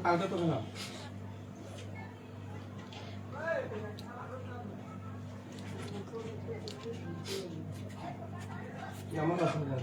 কালকে তো না আমার অসুবিধা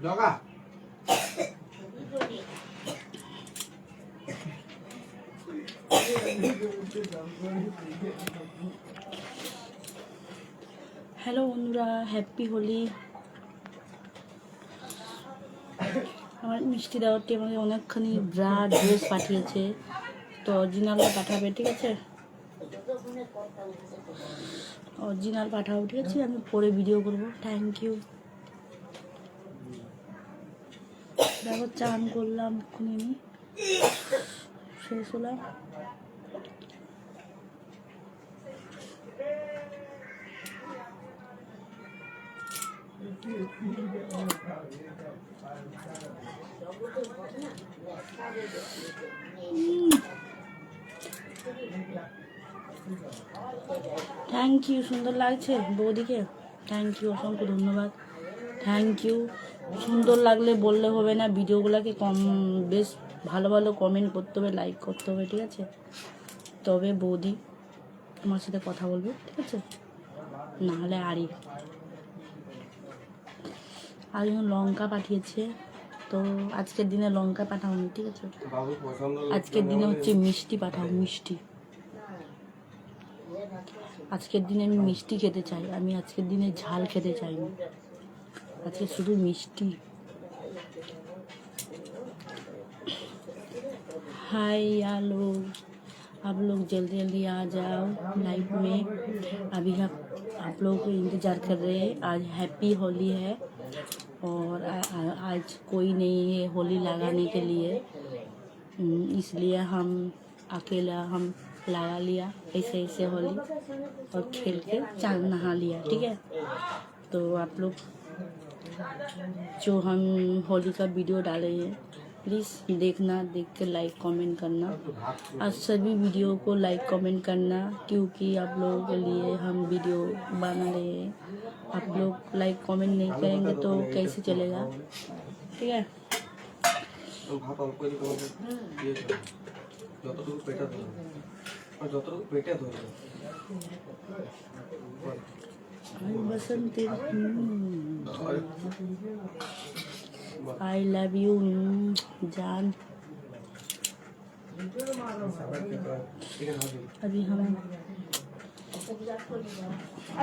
জগা হ্যালো বন্ধুরা, হ্যাপি হোলি। আমার মিষ্টি দেওয়ারটি আমাকে অনেকখানি ব্রা ড্রেস পাঠিয়েছে, তো অরিজিনালটা পাঠাবে, ঠিক আছে? অরিজিনাল পাঠাবো, ঠিক আছে? আমি পরে ভিডিও করবো। Thank you. দেখো, চান করলাম, এক্ষুনি শেষ হলাম। থ্যাংক ইউ, সুন্দর লাগছে বৌদিকে। থ্যাংক ইউ, অসংখ্য ধন্যবাদ। Thank you. সুন্দর লাগলে বললে হবে না, ভিডিওগুলোকে বেশ ভালো ভালো কমেন্ট করতে হবে, লাইক করতে হবে, ঠিক আছে? তবে বৌদি তোমার সাথে কথা বলবে, ঠিক আছে? নাহলে আরই লঙ্কা পাঠিয়েছে, তো আজকের দিনে লঙ্কা পাঠাওনি, ঠিক আছে? আজকের দিনে হচ্ছে মিষ্টি পাঠাও, মিষ্টি। আজকের দিনে আমি মিষ্টি খেতে চাই, আমি আজকের দিনে ঝাল খেতে চাই না, আজকে শুধু মিষ্টি। हाय यार लोग, आप लोग जल्दी जल्दी आ जाओ लाइव में। अभी आप लोगों को इंतज़ार कर रहे हैं। आज हैप्पी होली है और आज कोई नहीं है होली लगाने के लिए, इसलिए हम अकेला हम लगा लिया ऐसे ऐसे होली और खेल के चांद नहा लिया, ठीक है? तो आप लोग जो हम होली का वीडियो डाले हैं, प्लीज़ देखना, देख के लाइक कमेंट करना और सभी वीडियो को लाइक कमेंट करना, क्योंकि आप लोगों के लिए हम वीडियो बना रहे हैं। आप लोग लाइक कमेंट नहीं करेंगे तो कैसे चलेगा, ठीक है? बसंती आई लव यू जान। अभी हम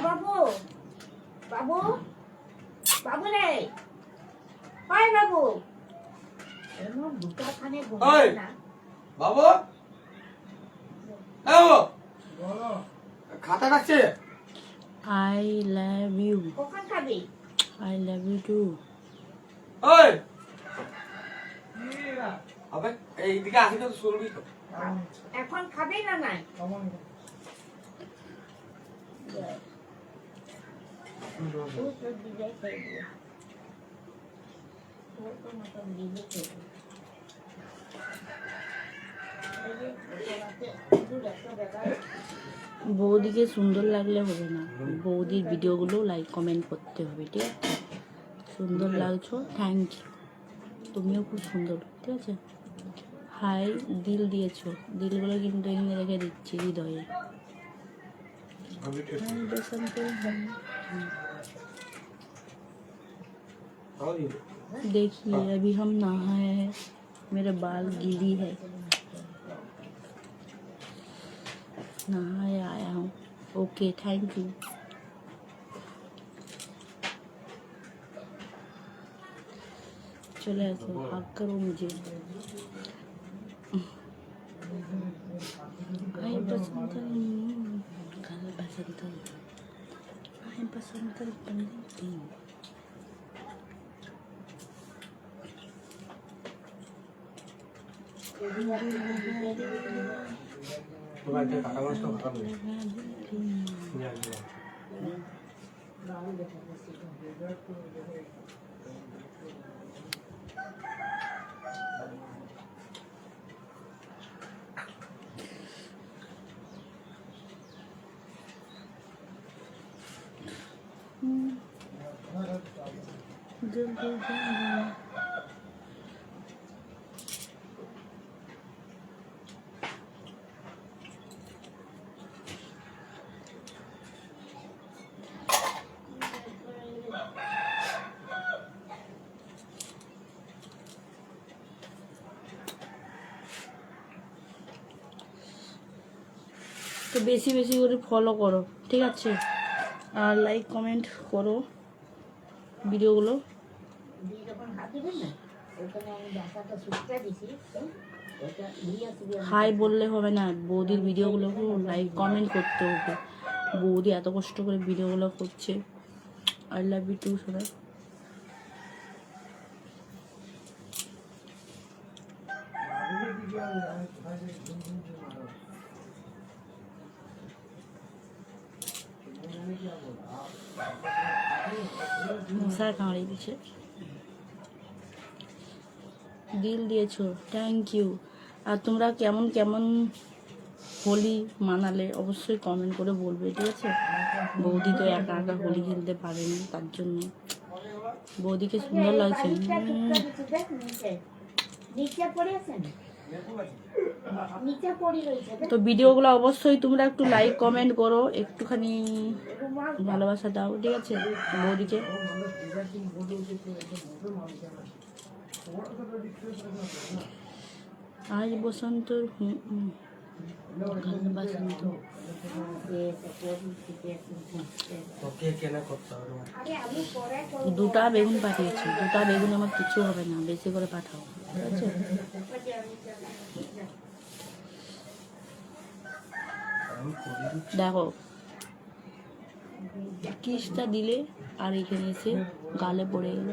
বাবু বাবু বাবু রে ওই বাবু এমন দুটা খানে ঘুমায় না বাবু এ বাবু খাতা ডাকছে आई लव यू কখন খাবি आई लव यू टू। ওই আবে এইদিকে আসি তো শুনবি তো এখন খাবি না নাই তুই তো দিলে খাইবি তোর তো মতন দিলে খাইবি এই যে ওটাতে দুধ একটা বেলা বৌদিকে সুন্দর লাগলে হবে না, বৌদির ভিডিওগুলো লাইক কমেন্ট করতে হবে, ঠিক আছে? সুন্দর লাগছো, থ্যাংক ইউ, তুমিও খুব সুন্দর, ঠিক আছে? হাই দিল দিয়েছো, দিলগুলো কিন্তু এখানে রেখে দিচ্ছি হৃদয়ে। देखिए अभी हम नहाए हैं, मेरे बाल गीली है, नहाए आया हूँ। Okay thank you. चले ऐसे हक करो मुझे। आई बसंत कल बसंत आई बसंत पंडित তোমার একটা কাটা মাছটা খাবে নিয়ে আসবে তো বেশি বেশি করে ফলো করো, ঠিক আছে? আর লাইক কমেন্ট করো ভিডিওগুলো। দিয়ে যখন হাত দিবেন না ওখানে আমি ডাটাটা শুকিয়ে দিছি ওটা দিয়ে হাই বললে হবে না, বৌদির ভিডিওগুলো লাইক কমেন্ট করতে হবে। বৌদি এত কষ্ট করে ভিডিওগুলো করছে। আই লাভ ইউ টু সবাই। মশার কামড়ে দিচ্ছে। দিল দিয়েছো, থ্যাংক ইউ। আর তোমরা কেমন কেমন হোলি মানালে অবশ্যই কমেন্ট করে বলবে, ঠিক আছে? বৌদি তো একা একা হোলি খেলতে পারেনি, তার জন্য বৌদিকে সুন্দর লাগছে। নিচে পড়ে আছেন নিচে পড়ে রয়েছে তো ভিডিওগুলো অবশ্যই তোমরা একটু লাইক কমেন্ট করো, একটুখানি ভালোবাসা দাও, ঠিক আছে বৌদিকে। আজ বসন্ত বসন্ত দুটা বেগুন পাঠিয়েছি, দুটা বেগুন আমার কিছু হবে না, বেশি করে পাঠাও, ঠিক আছে? দেখো কিসটা দিলে আর এখানে এসে গালে পড়ে গেল।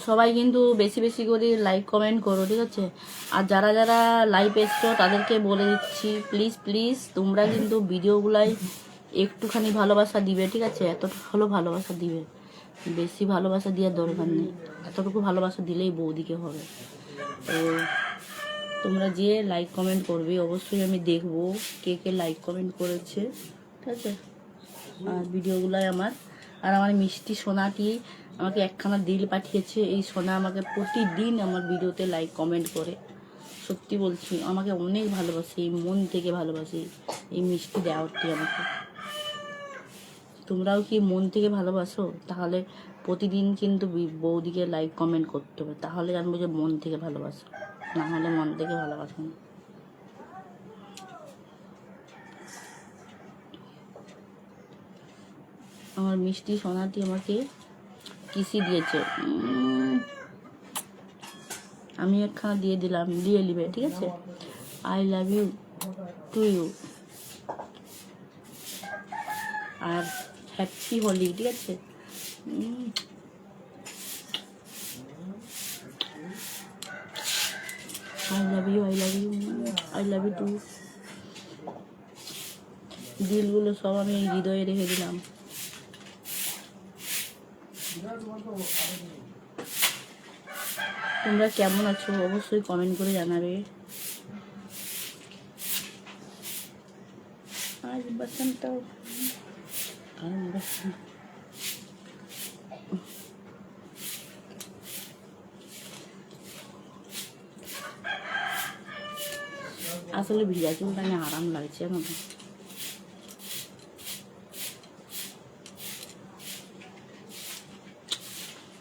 সবাই কিন্তু বেশি বেশি করে লাইক কমেন্ট করো, ঠিক আছে? আর যারা যারা লাইভ এসছো তাদেরকে বলে দিচ্ছি, প্লিজ প্লিজ তোমরা কিন্তু ভিডিওগুলাই একটুখানি ভালোবাসা দিবে, ঠিক আছে? এতটুকু হলো ভালোবাসা দিবে, বেশি ভালোবাসা দেওয়ার দরকার নেই। এতটুকু ভালোবাসা দিলেই বৌদিকে হবে। তো তোমরা যে লাইক কমেন্ট করবে অবশ্যই আমি দেখবো কে কে লাইক কমেন্ট করেছে, ঠিক আছে? আর ভিডিওগুলোয় আমার মিষ্টি সোনাটি আমাকে একখানা দিল পাঠিয়েছে। এই সোনা আমাকে প্রতিদিন আমার ভিডিওতে লাইক কমেন্ট করে। সত্যি বলছি, আমাকে অনেক ভালোবাসে, এই মন থেকে ভালোবাসে এই মিষ্টি দেওয়ারটি আমাকে। তোমরাও কি মন থেকে ভালোবাসো? তাহলে প্রতিদিন কিন্তু বৌদিকে লাইক কমেন্ট করতে হবে, তাহলে জানবো যে মন থেকে ভালোবাসো, না হলে মন থেকে ভালোবাসো না। আমার মিষ্টি সোনাটি আমাকে কিসি দিয়েছে, আমি একখানা দিয়ে দিলাম, দিয়ে নিবে, ঠিক আছে? I love you to you, আর হ্যাপি হোলি, ঠিক আছে? I love you, I love you, I love you too. দিলগুলো সব আমি হৃদয়ে রেখে দিলাম। তোমরা কেমন আছো অবশ্যই কমেন্ট করে জানাবে। আজ বসন্ত আসলে ভিজা চুলটা নিয়ে আরাম লাগছে না।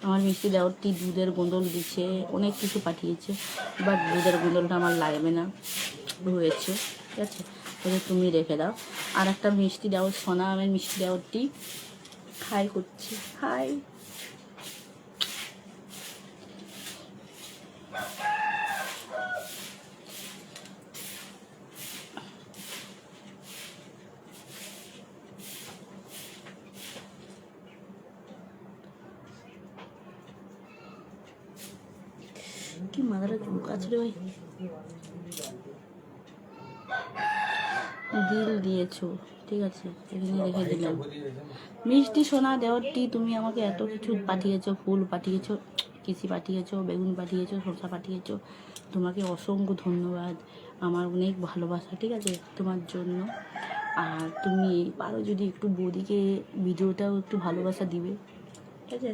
আমার মিষ্টি দেওয়ারটি দুধের গোঁদল দিচ্ছে, অনেক কিছু পাঠিয়েছে, বাট দুধের গোঁদলটা আমার লাগবে না, হয়েছে, ঠিক আছে? তাহলে তুমি রেখে দাও। আর একটা মিষ্টি দেওয়ার সোনা আমার মিষ্টি দেওয়ারটি হাই করছে, হাই। কি মাথাটা চুলকাচ্ছে রে ভাই। দিল দিয়েছো, ঠিক আছে, এখানে রেখে দিলাম। মিষ্টি সোনা দেওয়ারটি তুমি আমাকে এত কিছু পাঠিয়েছো, ফুল পাঠিয়েছো, কিসি পাঠিয়েছো, বেগুন পাঠিয়েছো, শসা পাঠিয়েছো, তোমাকে অসংখ্য ধন্যবাদ। আমার অনেক ভালোবাসা, ঠিক আছে, তোমার জন্য। আর তুমি পারো যদি একটু বৌদিকে ভিডিওটাও একটু ভালোবাসা দিবে, ঠিক আছে?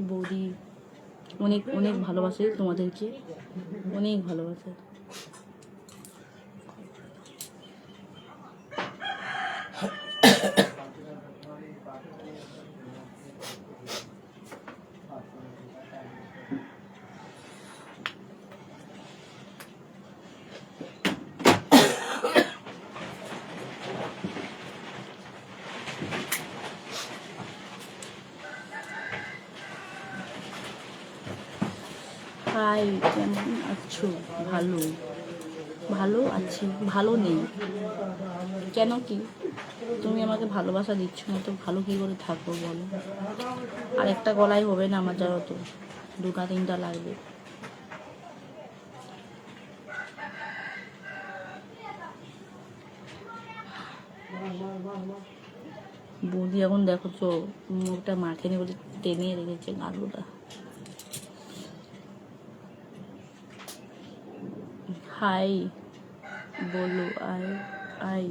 বৌদি অনেক অনেক ভালোবাসে তোমাদেরকে, অনেক ভালোবাসে। হাই, কেমন আছো? ভালো, ভালো আছি, ভালো নেই কেন? কি তুমি আমাকে ভালোবাসা দিচ্ছ না তো ভালো কী করে থাকবো বলো? আর একটা গলায় হবে না আমার, জানো তো, দুটা তিনটা লাগবে। বৌদি এখন দেখো তো মুখটা মাখেনি বলে টেনে রেখেছে গালুটা। হাই बोलो, आई आई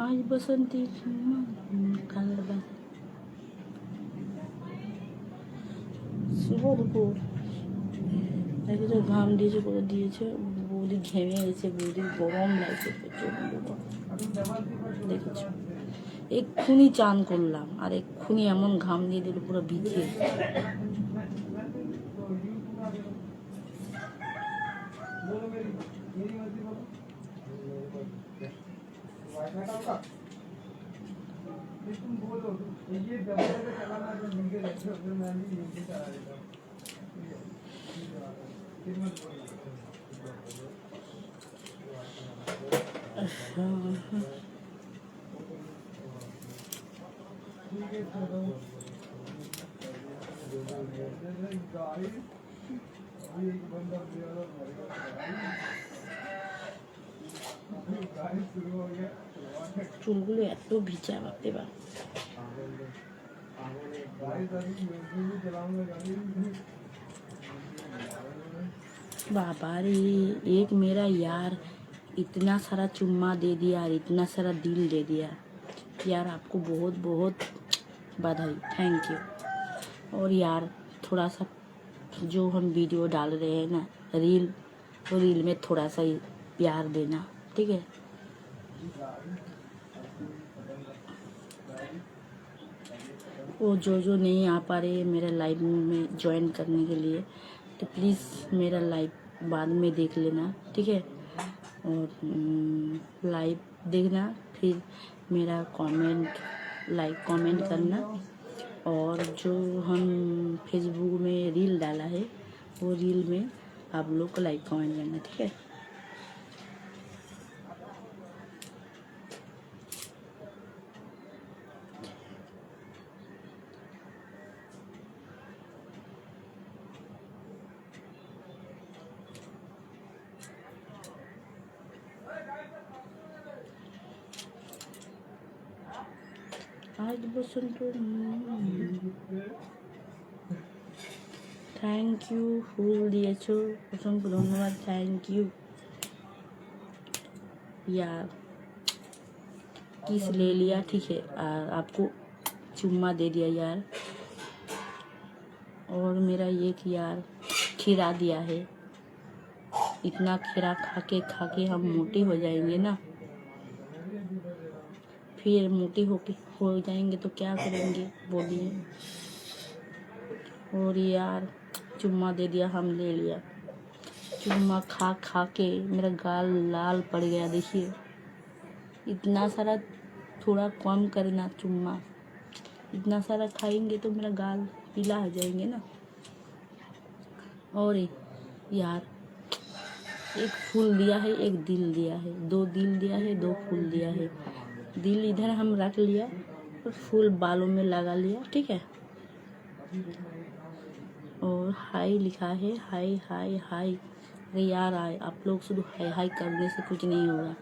आज बसंती कलर শুভ দুপুর। দেখো তো ঘাম দিয়েছে, করে দিয়েছে, বৌদি ঘেমে গেছে, বৌদির গরম লাগছে প্রচন্ড। দেখেছো, এক্ষুনি চান করলাম আর এক্ষুনি এমন ঘাম দিয়ে দিল পুরো ভিজে। চুলগুলো এত ভিজা বাপরে বাপ। बाबा रे, एक मेरा यार इतना सारा चुम्मा दे दिया और इतना सारा दिल दे दिया यार, आपको बहुत बहुत बधाई, थैंक यू। और यार थोड़ा सा जो हम वीडियो डाल रहे हैं ना, रील, वो रील में थोड़ा सा ही प्यार देना, ठीक है। वो जो नहीं आ पा रहे मेरे लाइव में ज्वाइन करने के लिए, तो प्लीज़ मेरा लाइव बाद में देख लेना, ठीक है। और लाइव देखना, फिर मेरा कमेंट करना। और जो हम फेसबुक में रील डाला है, वो रील में आप लोग को लाइक कमेंट करना, ठीक है। आज बसंत, थैंक यू, ফুল দিয়েছো, অসংখ্য ধন্যবাদ, थैंक यू यार। किस ले लिया, ठीक है, आपको चुम्मा दे दिया यार। और मेरा एक यार खीरा दिया है, इतना खीरा खा के हम मोटे हो जाएंगे ना, फिर मोटे हो जाएंगे तो क्या करेंगे बोलिए। और यार चुम्मा दे दिया, हम ले लिया। चुम्मा खा के मेरा गाल लाल पड़ गया, देखिए। इतना सारा थोड़ा कम करना चुम्मा, इतना सारा खाएंगे तो मेरा गाल पीला हो जाएंगे ना। और यार एक फूल दिया है, एक दिल दिया है, 2 दिल दिया है, 2 फूल दिया है। दिल इधर हम रख लिया और फूल बालों में लगा लिया, ठीक है। और हाय लिखा है, हाय हाय हाय। अरे यार आप लोग शुद्ध हाय हाय करने से कुछ नहीं होगा,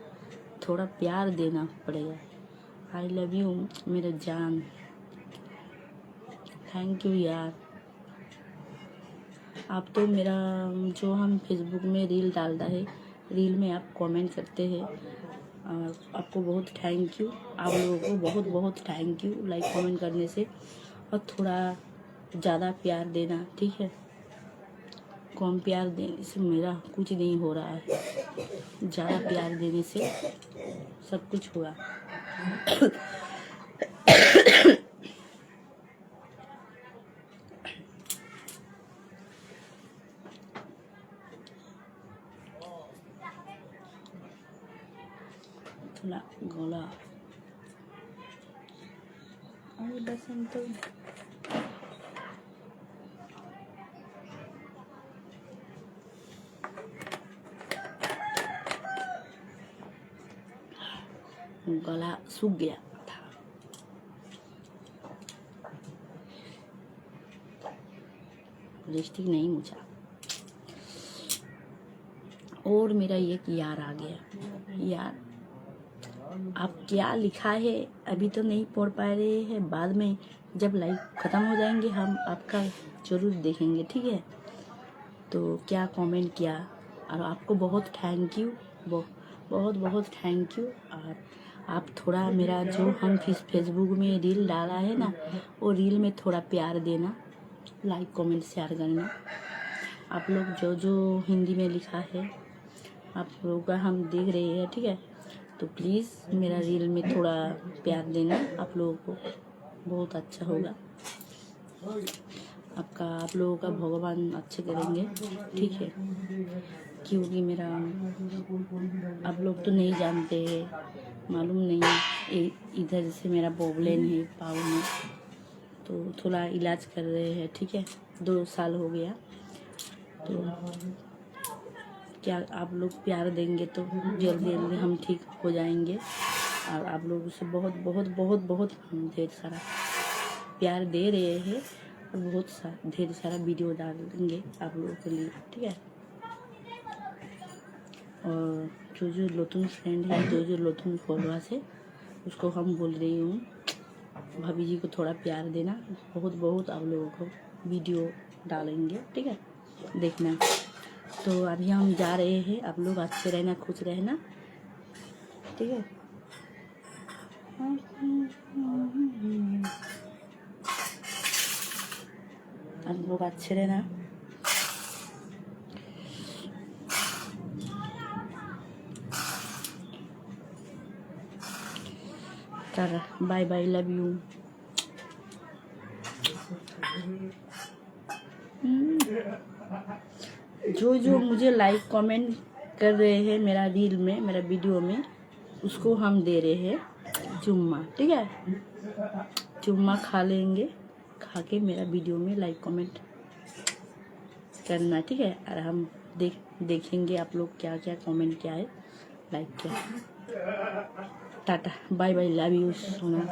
थोड़ा प्यार देना पड़ेगा। आई लव यू मेरा जान, थैंक यू यार। आप तो मेरा जो हम फेसबुक में रील डालता है, रील में आप कमेंट करते हैं, आपको बहुत थैंक यू। आप लोगों को बहुत बहुत थैंक यू लाइक कमेंट करने से। और थोड़ा ज़्यादा प्यार देना, ठीक है। कम प्यार देने से मेरा कुछ नहीं हो रहा है, ज़्यादा प्यार देने से सब कुछ होगा। थोड़ा गला अरे बसंत, गला सूख गया था। लिपस्टिक नहीं मुझा। और मेरा एक यार आ गया। यार आप क्या लिखा है अभी तो नहीं पढ़ पा रहे हैं, बाद में जब लाइव ख़त्म हो जाएंगे हम आपका ज़रूर देखेंगे, ठीक है। तो क्या कमेंट किया, और आपको बहुत थैंक यू, बहुत बहुत थैंक यू। और आप थोड़ा मेरा जो हम फेसबुक में रील डाला है ना, वो रील में थोड़ा प्यार देना, लाइक कमेंट शेयर करना। आप लोग जो जो हिंदी में लिखा है आप लोगों का हम देख रहे हैं, ठीक है। तो प्लीज़ मेरा रील में थोड़ा प्यार देना, आप लोगों को बहुत अच्छा होगा। आप लोगों का भगवान अच्छे करेंगे, ठीक है। क्योंकि मेरा आप लोग तो नहीं जानते हैं, मालूम नहीं, इधर से मेरा प्रॉब्लम है पाँव में, तो थोड़ा इलाज कर रहे हैं, ठीक है। 2 साल हो गया। तो क्या आप लोग प्यार देंगे तो जल्दी जल्दी हम ठीक हो जाएंगे। और आप लोगों से बहुत बहुत बहुत बहुत हम ढेर सारा प्यार दे रहे हैं, और बहुत ढेर सारा वीडियो डालेंगे आप लोगों के लिए, ठीक है। और जो नतून फ्रेंड है, जो नतून फॉलोअर्स है, उसको हम बोल रही हूँ भाभी जी को थोड़ा प्यार देना। बहुत बहुत आप लोगों को वीडियो डालेंगे, ठीक है, देखना। तो अभी हम जा रहे हैं, आप लोग अच्छे रहना, खुश रहना, ठीक है। आप लोग अच्छे रहना। चल बाय बाय, लव यू। जो मुझे लाइक कमेंट कर रहे हैं मेरा रील में, मेरा वीडियो में, उसको हम दे रहे हैं चुम्मा, ठीक है। चुम्मा खा लेंगे, खा के मेरा वीडियो में लाइक कमेंट करना, ठीक है। और हम देखेंगे आप लोग क्या क्या कमेंट क्या है, लाइक क्या। Tata bye bye, love you सोना।